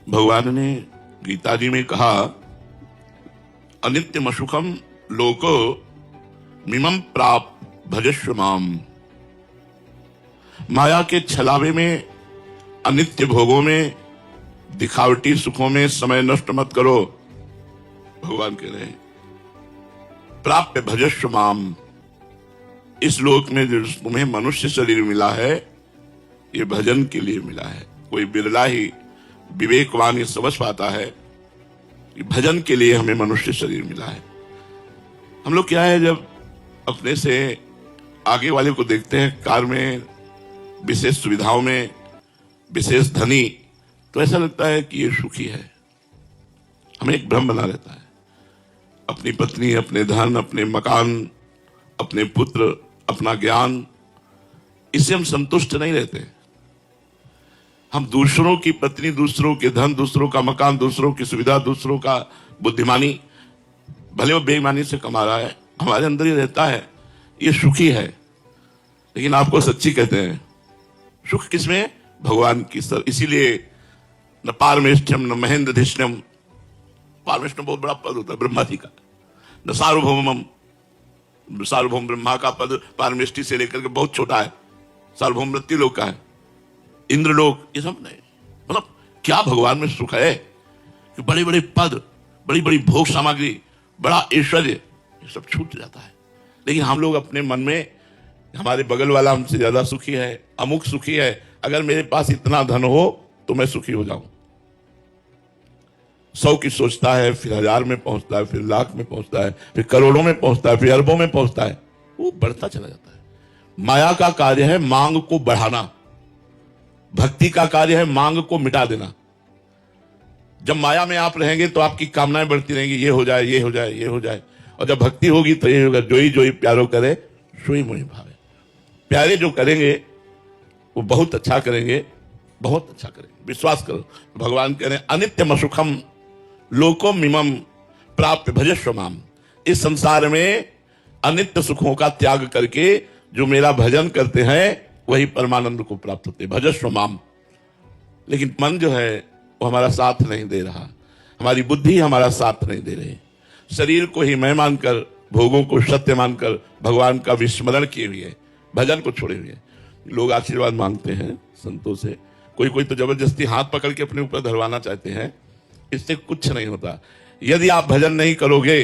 भगवान ने गीता जी में कहा, अनित्यम असुखम लोको मिमम प्राप भजस्व माम। माया के छलावे में, अनित्य भोगों में, दिखावटी सुखों में समय नष्ट मत करो। भगवान कह रहे हैं प्राप्य भजस्व माम। इस लोक में जो तुम्हें मनुष्य शरीर मिला है, ये भजन के लिए मिला है। कोई बिरला ही विवेकवान ये समझ पाता है कि भजन के लिए हमें मनुष्य शरीर मिला है। हम लोग क्या है, जब अपने से आगे वाले को देखते हैं कार में, विशेष सुविधाओं में, विशेष धनी, तो ऐसा लगता है कि ये सुखी है। हमें एक भ्रम बना रहता है। अपनी पत्नी, अपने धन, अपने मकान, अपने पुत्र, अपना ज्ञान, इससे हम संतुष्ट नहीं रहते। हम दूसरों की पत्नी, दूसरों के धन, दूसरों का मकान, दूसरों की सुविधा, दूसरों का बुद्धिमानी, भले वो बेईमानी से कमा रहा है, हमारे अंदर ही रहता है, ये सुखी है। लेकिन आपको सच्ची कहते हैं, सुख किसमें? भगवान की सर। इसीलिए न पारमेष्ठ्यम न महेंद्रधिष्ण्यम। पारमेष्ठ्यम बहुत बड़ा पद होता है ब्रह्मा जी का। न सार्वभौमम, सार्वभौम ब्रह्मा का पद पारमेष्ठी से लेकर के बहुत छोटा है। सार्वभौम मृत्यु लोक का है, इंद्रलोक, ये सब नहीं। मतलब क्या भगवान में सुख है कि बड़े बड़े पद, बड़ी बड़ी भोग सामग्री, बड़ा ऐश्वर्य, ये सब छूट जाता है। लेकिन हम लोग अपने मन में, हमारे बगल वाला हमसे ज्यादा सुखी है, अमुक सुखी है, अगर मेरे पास इतना धन हो तो मैं सुखी हो जाऊं। 100 की सोचता है, फिर 1000 में पहुंचता है, फिर लाख में पहुंचता है, फिर करोड़ों में पहुंचता है, फिर अरबों में पहुंचता है। वो बढ़ता चला जाता है। माया का कार्य है मांग को बढ़ाना, भक्ति का कार्य है मांग को मिटा देना। जब माया में आप रहेंगे तो आपकी कामनाएं बढ़ती रहेंगी, ये हो जाए, ये हो जाए, ये हो जाए। और जब भक्ति होगी तो ये होगा, जोई जोई प्यारो करे सोई मोहि भावे। प्यारे जो करेंगे वो बहुत अच्छा करेंगे, बहुत अच्छा करेंगे, विश्वास करो। भगवान कह रहे हैं अनित्यम असुखम लोको मिमम प्राप्य भजस्व माम। इस संसार में अनित्य सुखों का त्याग करके जो मेरा भजन करते हैं वही परमानंद को प्राप्त होते हैं, भजस्व माम। लेकिन मन जो है वो हमारा साथ नहीं दे रहा, हमारी बुद्धि हमारा साथ नहीं दे रही। शरीर को ही मैं मानकर, भोगों को सत्य मानकर भगवान का विस्मरण किए हुए, भजन को छोड़े हुए लोग आशीर्वाद मांगते हैं संतों से। कोई कोई तो जबरदस्ती हाथ पकड़ के अपने ऊपर धरवाना चाहते हैं। इससे कुछ नहीं होता। यदि आप भजन नहीं करोगे,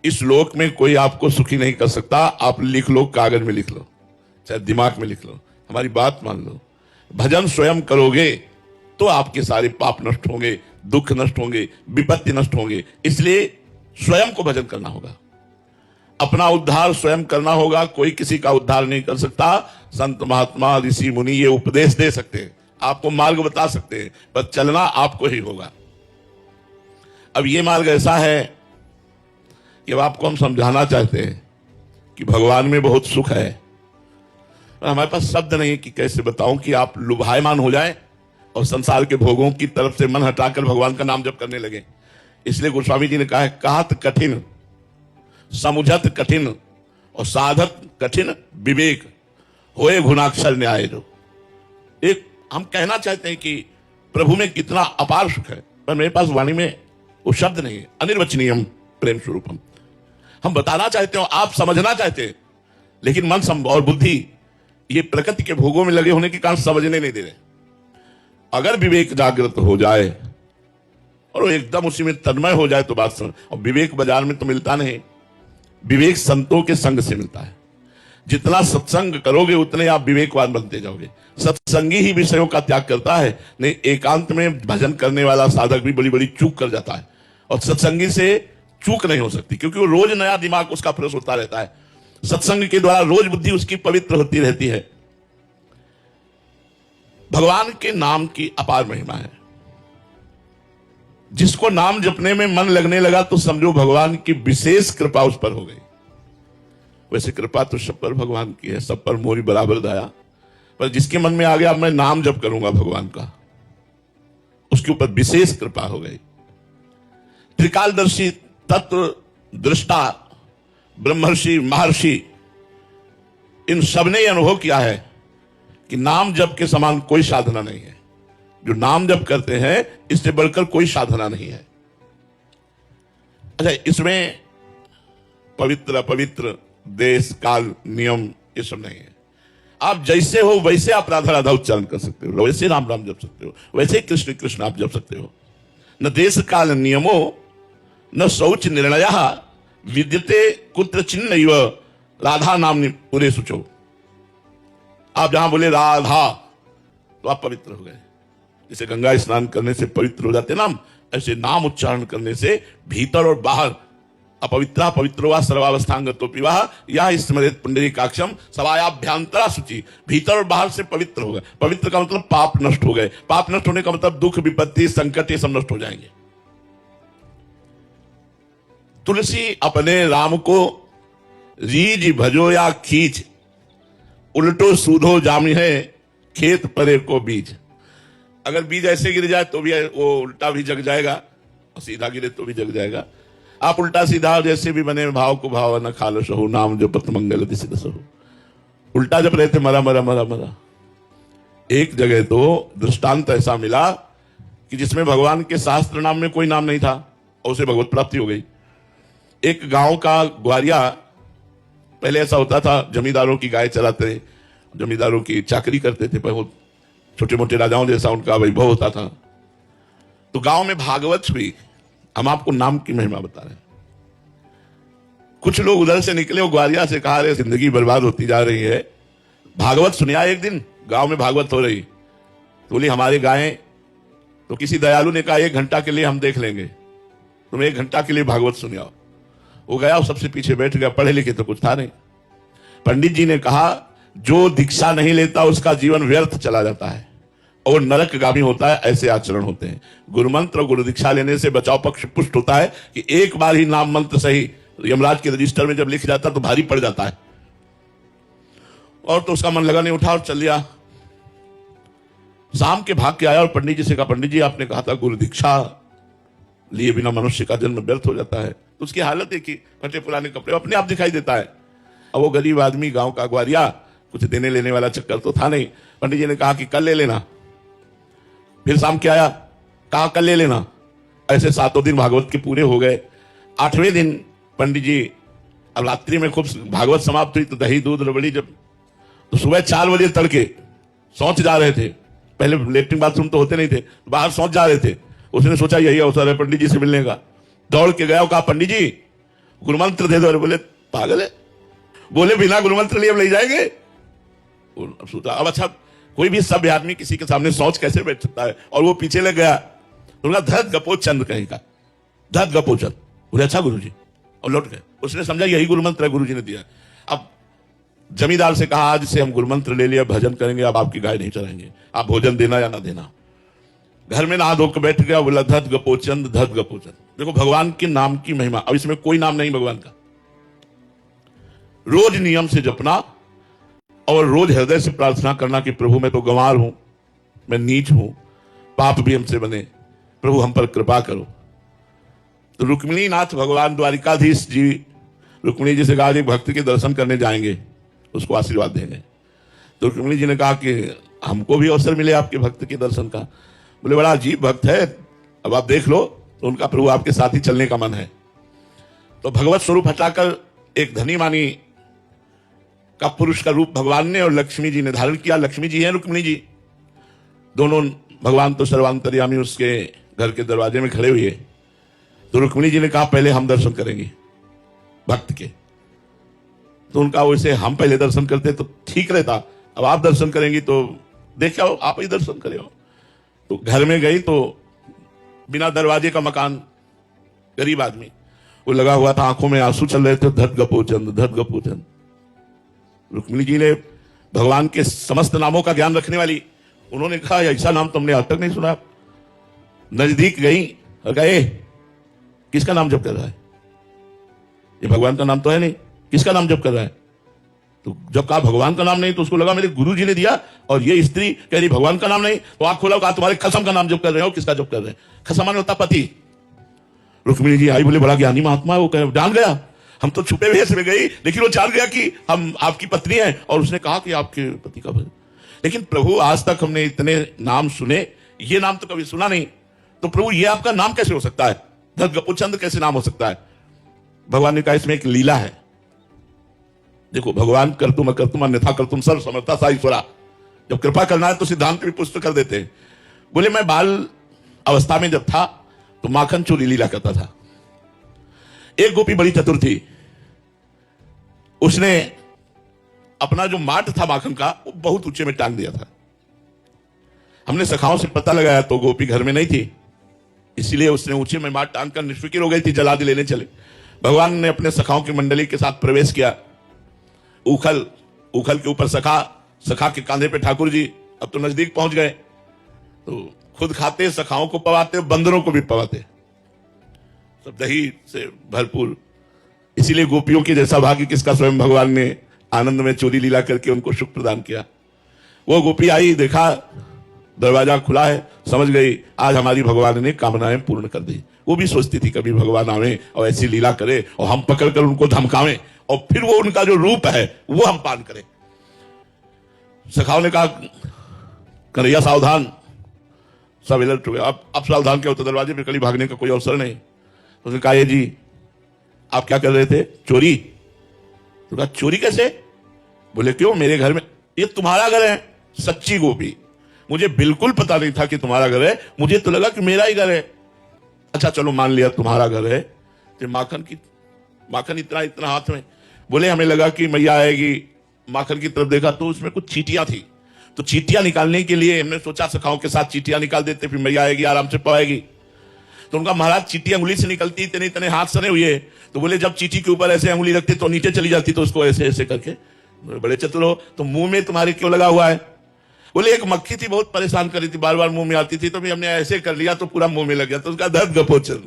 इस लोक में कोई आपको सुखी नहीं कर सकता। आप लिख लो, कागज में लिख लो, चाहे दिमाग में लिख लो, हमारी बात मान लो। भजन स्वयं करोगे तो आपके सारे पाप नष्ट होंगे, दुख नष्ट होंगे, विपत्ति नष्ट होंगे। इसलिए स्वयं को भजन करना होगा, अपना उद्धार स्वयं करना होगा। कोई किसी का उद्धार नहीं कर सकता। संत महात्मा ऋषि मुनि ये उपदेश दे सकते हैं, आपको मार्ग बता सकते हैं, पर चलना आपको ही होगा। अब ये मार्ग ऐसा है कि अब आपको हम समझाना चाहते हैं कि भगवान में बहुत सुख है, पर हमारे पास शब्द नहीं कि कैसे बताऊं कि आप लुभायमान हो जाएं और संसार के भोगों की तरफ से मन हटाकर भगवान का नाम जप करने लगे। इसलिए गोस्वामी जी ने कहा है, कहत कठिन समुझत कठिन और साधत कठिन विवेक होए गुणाक्षर न्याय। जो एक हम कहना चाहते हैं कि प्रभु में कितना अपार सुख है, पर मेरे पास वाणी में वो शब्द नहीं है। अनिर्वचनीयम प्रेम स्वरूपम हम बताना चाहते हो, आप समझना चाहते हैं, लेकिन मन और बुद्धि ये प्रकृति के भोगों में लगे होने के कारण समझने नहीं दे रहे। अगर विवेक जागृत हो जाए और वो एकदम उसी में तन्मय हो जाए तो बात समझ। और विवेक बाजार में तो मिलता नहीं, विवेक संतों के संग से मिलता है। जितना सत्संग करोगे उतने आप विवेकवान बनते जाओगे। सत्संगी ही विषयों का त्याग करता है, नहीं एकांत में भजन करने वाला साधक भी बड़ी बड़ी चूक कर जाता है। और सत्संगी से चूक नहीं हो सकती, क्योंकि वो रोज नया दिमाग उसका फ्रेश होता रहता है। सत्संग के द्वारा रोज बुद्धि उसकी पवित्र होती रहती है। भगवान के नाम की अपार महिमा है। जिसको नाम जपने में मन लगने लगा तो समझो भगवान की विशेष कृपा उस पर हो गई। वैसे कृपा तो सब पर भगवान की है, सब पर मोरी बराबर दया। पर जिसके मन में आ गया मैं नाम जप करूंगा भगवान का, उसके ऊपर विशेष कृपा हो गई। त्रिकालदर्शी, तत्व दृष्टा, ब्रह्मर्षि, महर्षि, इन सबने अनुभव किया है कि नाम जप के समान कोई साधना नहीं है। जो नाम जप करते हैं इससे बढ़कर कोई साधना नहीं है। अच्छा, इसमें पवित्र अपवित्र, देश काल नियम ये सब नहीं है। आप जैसे हो वैसे आप राधा राधा उच्चारण कर सकते हो, वैसे राम राम जप सकते हो, वैसे कृष्ण कृष्ण आप जप सकते हो। न देश काल नियमो न शौच निर्णय विद्यते कुत्र चिन्ह राधा नाम पूरे सुचो। आप जहां बोले राधा तो आप पवित्र हो गए। जैसे गंगा स्नान करने से पवित्र हो जाते नाम, ऐसे नाम उच्चारण करने से भीतर और बाहर अपवित्रा पवित्र वा सर्वावस्थांगतो पिवाह यह स्मरेत पुंडरीकाक्षम सवायाभ्यंतरा शुचि। भीतर और बाहर से पवित्र हो गए। पवित्र का मतलब पाप नष्ट हो गए। पाप नष्ट होने का मतलब दुख विपत्ति संकट ये सब नष्ट हो जाएंगे। तुलसी अपने राम को रीज भजो या खींच, उल्टो सूधो जामी है खेत परे को बीज। अगर बीज ऐसे गिर जाए तो भी वो उल्टा भी जग जाएगा, और सीधा गिरे तो भी जग जाएगा। आप उल्टा सीधा जैसे भी बने, भाव को भाव न खालस हो, नाम जो पत मंगल दिशा हो। उल्टा जब रहते मरा मरा मरा मरा। एक जगह तो दृष्टांत ऐसा मिला कि जिसमें भगवान के शास्त्र नाम में कोई नाम नहीं था और उसे भगवत प्राप्ति हो गई। एक गांव का ग्वारिया, पहले ऐसा होता था जमींदारों की गाय चराते, जमींदारों की चाकरी करते थे, बहुत छोटे मोटे राजाओं जैसा उनका वैभव होता था। तो गांव में भागवत हुई। हम आपको नाम की महिमा बता रहे हैं। कुछ लोग उधर से निकले, वो ग्वारिया से कहा रहे जिंदगी बर्बाद होती जा रही है, भागवत सुनिया। एक दिन गांव में भागवत हो रही, तो बोली हमारे गायें, तो किसी दयालु ने कहा 1 घंटा के लिए हम देख लेंगे, तुम 1 घंटा के लिए भागवत सुनियाओ। वो गया और सबसे पीछे बैठ गया, पढ़े लिखे तो कुछ था नहीं। पंडित जी ने कहा जो दीक्षा नहीं लेता उसका जीवन व्यर्थ चला जाता है और नरकगामी होता है, ऐसे आचरण होते हैं। गुरु मंत्र और गुरु दीक्षा लेने से बचाव पक्ष पुष्ट होता है कि एक बार ही नाम मंत्र सही यमराज के रजिस्टर में जब लिख जाता तो भारी पड़ जाता है। और तो उसका मन लगा नहीं, उठा और चल दिया। शाम के भाग के आया और पंडित जी से कहा, पंडित जी आपने कहा था गुरु दीक्षा लिए बिना मनुष्य का जन्म व्यर्थ हो जाता है। तो उसकी हालत है कि फटे पुराने कपड़े अपने आप दिखाई देता है। अब वो गरीब आदमी गांव का ग्वारिया, कुछ देने लेने वाला चक्कर तो था नहीं। पंडित जी ने कहा कि कल ले लेना। फिर शाम के आया, कहा कल ले लेना। ऐसे 7 दिन भागवत के पूरे हो गए। 8वें दिन पंडित जी, अब रात्रि में खूब भागवत समाप्त हुई तो दही दूध रबड़ी, जब तो सुबह 4 बजे तड़के शौच जा रहे थे। पहले लेटरिन बाथरूम तो होते नहीं थे, बाहर शौच जा रहे थे। उसने सोचा यही अवसर है पंडित जी से मिलने का। दौड़ के गया, कहा पंडित जी गुरुमंत्र दे दो। अरे बोले पागल है, बोले बिना गुरुमंत्र लिए हम ले जाएंगे। सोचा अब अच्छा कोई भी सभ्य आदमी किसी के सामने शौच कैसे बैठ सकता है। और वो पीछे लग गया। उनका धत गपो चंद कहीं का, धत गपो चंद। बोले अच्छा गुरु जी, और लौट गए। उसने समझा यही गुरुमंत्र है, गुरु जी ने दिया। अब जमींदार से कहा आज से हम गुरुमंत्र ले लिया, भजन करेंगे, अब आपकी गाय नहीं चराएंगे, आप भोजन देना या ना देना। घर में नहा धोकर बैठ गया, बोला धत गपोचंद धत गपोचंद। देखो भगवान के नाम की महिमा। अब इसमें कोई नाम नहीं भगवान का। रोज नियम से जपना और रोज हृदय से प्रार्थना करना कि प्रभु मैं तो गंवार हूं, मैं नीच हूं, पाप भी हमसे बने, प्रभु हम पर कृपा करो। तो रुक्मिणी नाथ भगवान द्वारिकाधीश जी, रुक्मिणी जी से कहा भक्त के दर्शन करने जाएंगे, उसको आशीर्वाद देंगे। तो रुक्मिणी जी ने कहा कि हमको भी अवसर मिले आपके भक्त के दर्शन का। बोले बड़ा अजीब भक्त है, अब आप देख लो। तो उनका प्रभु आपके साथ ही चलने का मन है। तो भगवत स्वरूप हटाकर एक धनी मानी का पुरुष का रूप भगवान ने और लक्ष्मी जी ने धारण किया। लक्ष्मी जी हैं, रुक्मिणी जी दोनों। भगवान तो सर्वांतर्यामी उसके घर के दरवाजे में खड़े हुए। तो रुक्मिणी जी ने कहा पहले हम दर्शन करेंगे भक्त के। तो उनका वैसे हम पहले दर्शन करते तो ठीक रहता, अब आप दर्शन करेंगी तो देखा आप ही दर्शन करे हो। तो घर में गई तो बिना दरवाजे का मकान, गरीब आदमी, वो लगा हुआ था, आंखों में आंसू चल रहे थे। धत गपोचंद धत गपोचंद। रुक्मिणी जी ने भगवान के समस्त नामों का ज्ञान रखने वाली, उन्होंने कहा ऐसा नाम तुमने आज तक नहीं सुना। नजदीक गई और कहा किसका नाम जप कर रहा है, ये भगवान का नाम तो है नहीं, किसका नाम जप कर रहा है। तो जब कहा भगवान का नाम नहीं तो उसको लगा मेरे गुरु जी ने दिया, और ये स्त्री कह रही भगवान का नाम नहीं। तो आप खोला, कहा तुम्हारे खसम का नाम जप कर रहे हो। किसका जप कर रहे हैं? खसम माने होता पति। रुक्मिणी जी आई, बोले बड़ा ज्ञानी महात्मा है, वो जान गया। हम तो छुपे भेष में गई, लेकिन वो जान गया कि हम आपकी पत्नी हैं, और उसने कहा कि आपके पति का भजन। लेकिन प्रभु आज तक हमने इतने नाम सुने, ये नाम तो कभी सुना नहीं, तो प्रभु ये आपका नाम कैसे हो सकता है, धत गपुचंद कैसे नाम हो सकता है? भगवान ने कहा इसमें एक लीला है। देखो भगवान कर्तुम अकर्तुम अन्यथा कर्तुम सर्व समर्था सा ईश्वरा, जब कृपा करना है तो सिद्धांत भी पुष्ट कर देते हैं। बोले मैं बाल अवस्था में जब था तो माखन चोरी लीला करता था। एक गोपी बड़ी चतुर थी, उसने अपना जो माट था माखन का वो बहुत ऊंचे में टांग दिया था। हमने सखाओं से पता लगाया तो गोपी घर में नहीं थी, इसीलिए उसने ऊंचे में माट टांग कर निष्फिक्र हो गई थी, जलादि लेने चले। भगवान ने अपने सखाओं की मंडली के साथ प्रवेश किया। उखल के ऊपर सखा के कांधे पे ठाकुर जी। अब तो नजदीक पहुंच गए, तो खुद खाते, सखाओं को पवाते, बंदरों को भी पवाते, सब दही से भरपूर। इसीलिए गोपियों के जैसा भाग्य किसका, स्वयं भगवान ने आनंद में चोरी लीला करके उनको सुख प्रदान किया। वो गोपी आई, देखा दरवाजा खुला है, समझ गई आज हमारी भगवान ने कामनाएं पूर्ण कर दी। वो भी सोचती थी कभी भगवान आवे और ऐसी लीला करे और हम पकड़कर उनको धमकावें और फिर वो उनका जो रूप है वो हम पान करें। सखाओं ने कहा कन्हैया सावधान, सब अलर्ट हो गए। अब सावधान क्या होता, दरवाजे पे कड़ी भागने का कोई अवसर नहीं। तो उसने कहा ये जी आप क्या कर रहे थे, चोरी? तो कहा चोरी कैसे? बोले क्यों, मेरे घर में, ये तुम्हारा घर है। सच्ची गोपी, मुझे बिल्कुल पता नहीं था कि तुम्हारा घर है, मुझे तो लगा कि मेरा ही घर है। अच्छा चलो मान लिया तुम्हारा घर है, तो माखन इतना हाथ में। बोले हमें लगा कि मैया आएगी, माखन की तरफ देखा तो उसमें कुछ चीटियां थी, तो चीटियां निकालने के लिए हमने सोचा सखाओं के साथ चीटियां निकाल देते, फिर मैया आएगी आराम से पवाएगी। तो उनका महाराज चीटी अंगुली से निकलती, इतने इतने हाथ सने हुए, तो बोले जब चीटी के ऊपर ऐसे अंगुली रखते तो नीचे चली जाती, तो उसको ऐसे ऐसे करके, बड़े चतुर हो, तो मुंह में तुम्हारे क्यों लगा हुआ है? बोले एक मक्खी थी बहुत परेशान कर रही थी, बार बार मुंह में आती थी, तो भी हमने ऐसे कर लिया तो पूरा मुंह में लग गया, तो उसका धत गपोचन।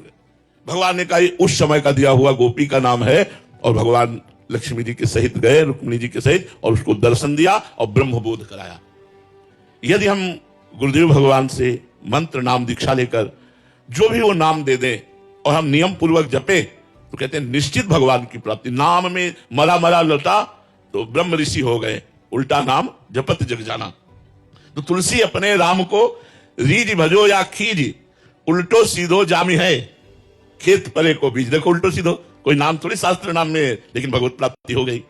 भगवान ने कहा उस समय का दिया हुआ गोपी का नाम है, और भगवान लक्ष्मी जी के सहित गए, रुक्मिणी जी के सहित, और उसको दर्शन दिया और ब्रह्मबोध कराया। यदि हम गुरुदेव भगवान से मंत्र नाम दीक्षा लेकर जो भी वो नाम दे दें और हम नियम पूर्वक जपे, तो कहते हैं निश्चित भगवान की प्राप्ति। नाम में मरा लौटा तो ब्रह्म ऋषि हो गए, उल्टा नाम जपत जग जाना। तो तुलसी अपने राम को रीज भजो या खीज, उल्टो सीधो जामी है, खेत परे को बीज। देखो उल्टो सीधो कोई नाम थोड़ी शास्त्र नाम में, लेकिन भगवत प्राप्ति हो गई।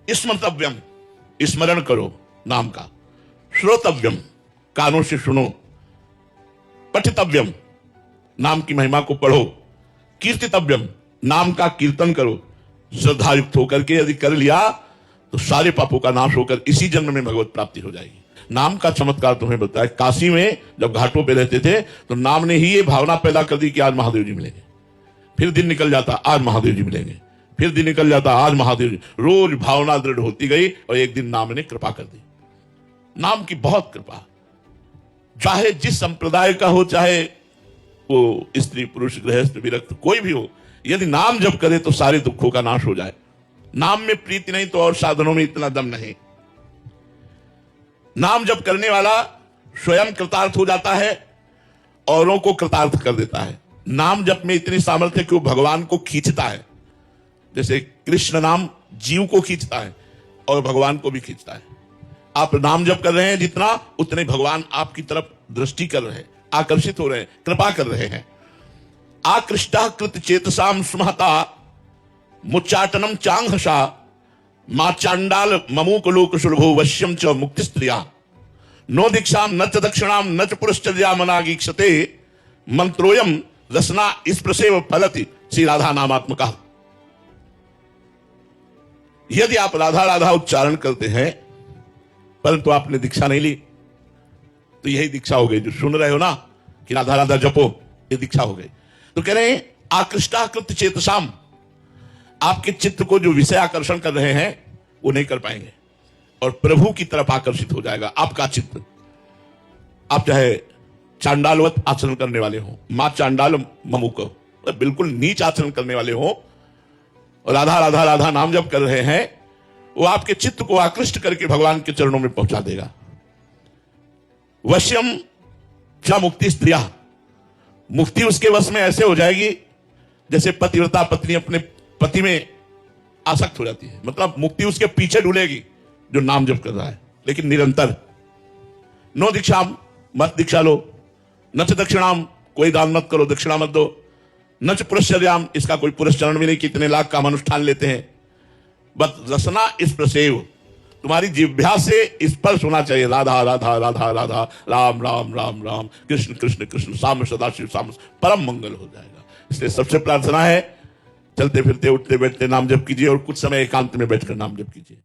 स्मर्तव्यम, स्मरण करो नाम का। श्रोतव्यम, कानों से सुनो। पठितव्यम, नाम की महिमा को पढ़ो। कीर्तितव्यम, नाम का कीर्तन करो। श्रद्धायुक्त होकर के यदि कर लिया तो सारे पापों का नाश होकर इसी जन्म में भगवत प्राप्ति हो जाएगी। नाम का चमत्कार तुम्हें बताया, काशी में जब घाटों पे रहते थे तो नाम ने ही ये भावना पैदा कर दी कि आज महादेव जी मिलेंगे। फिर दिन निकल जाता, आज महादेव जी मिलेंगे, फिर दिन निकल जाता, आज महादेव जी। रोज भावना दृढ़ होती गई और एक दिन नाम ने कृपा कर दी। नाम की बहुत कृपा, चाहे जिस संप्रदाय का हो, चाहे वो स्त्री पुरुष गृहस्थ विरक्त कोई भी हो, यदि नाम जप करे तो सारे दुखों का नाश हो जाए। नाम में प्रीति नहीं तो और साधनों में इतना दम नहीं। नाम जप करने वाला स्वयं कृतार्थ हो जाता है, औरों को कृतार्थ कर देता है। नाम जप में इतनी सामर्थ्य है कि वो भगवान को खींचता है। जैसे कृष्ण नाम जीव को खींचता है और भगवान को भी खींचता है। आप नाम जप कर रहे हैं जितना, उतने भगवान आपकी तरफ दृष्टि कर रहे हैं, आकर्षित हो रहे हैं, कृपा कर रहे हैं। आकृष्टा कृत चेतसाम स्महता मुच्चाटनम चांगहसा, मां चांडाल ममूक लोक सुलभो वश्यम च मुक्ति स्त्रिया, नो दीक्षाम न च दक्षिणाम न च पुरश्चर्या मनागीक्षते, मंत्रोयम रसना स्पृशेव फलति। श्री राधा नामात्मका। यदि आप राधा राधा उच्चारण करते हैं परंतु आपने दीक्षा नहीं ली, तो यही दीक्षा हो गई जो सुन रहे हो ना कि राधा राधा जपो, ये दीक्षा हो गई। तो कह रहे हैं आकृष्टाकृत चेतसाम, आपके चित्त को जो विषय आकर्षण कर रहे हैं वो नहीं कर पाएंगे और प्रभु की तरफ आकर्षित हो जाएगा आपका चित्त। आप चाहे चांडालवत आचरण करने वाले हो, मां चांडाल ममुक, बिल्कुल नीच आचरण करने वाले हो, और राधा राधा राधा नाम जप कर रहे हैं, वो आपके चित्त को आकृष्ट करके भगवान के चरणों में पहुंचा देगा। वश्यम च मुक्ति स्त्रिया, मुक्ति उसके वश में ऐसे हो जाएगी जैसे पतिव्रता पत्नी अपने पति में आसक्त हो जाती है। मतलब मुक्ति उसके पीछे ढूंढेगी जो नाम जप कर रहा है, लेकिन निरंतर। नो दीक्षा मत दीक्षा लो। न च दक्षिणाम, कोई दान मत करो, दक्षिणा मत दो। न च पुरस्चर्याम, इसका कोई पुरस्चरण भी नहीं, कितने लाख काम अनुष्ठान लेते हैं। बस रसना इस प्रसेव, तुम्हारी जिह्वा से स्पर्श होना चाहिए, राधा राधा राधा राधा, राम राम राम राम, कृष्ण कृष्ण कृष्ण, साम सदाशिव साम, परम मंगल हो जाएगा। इसलिए सबसे प्रार्थना है, चलते फिरते उठते बैठते नाम जप कीजिए और कुछ समय एकांत में बैठकर नाम जप कीजिए।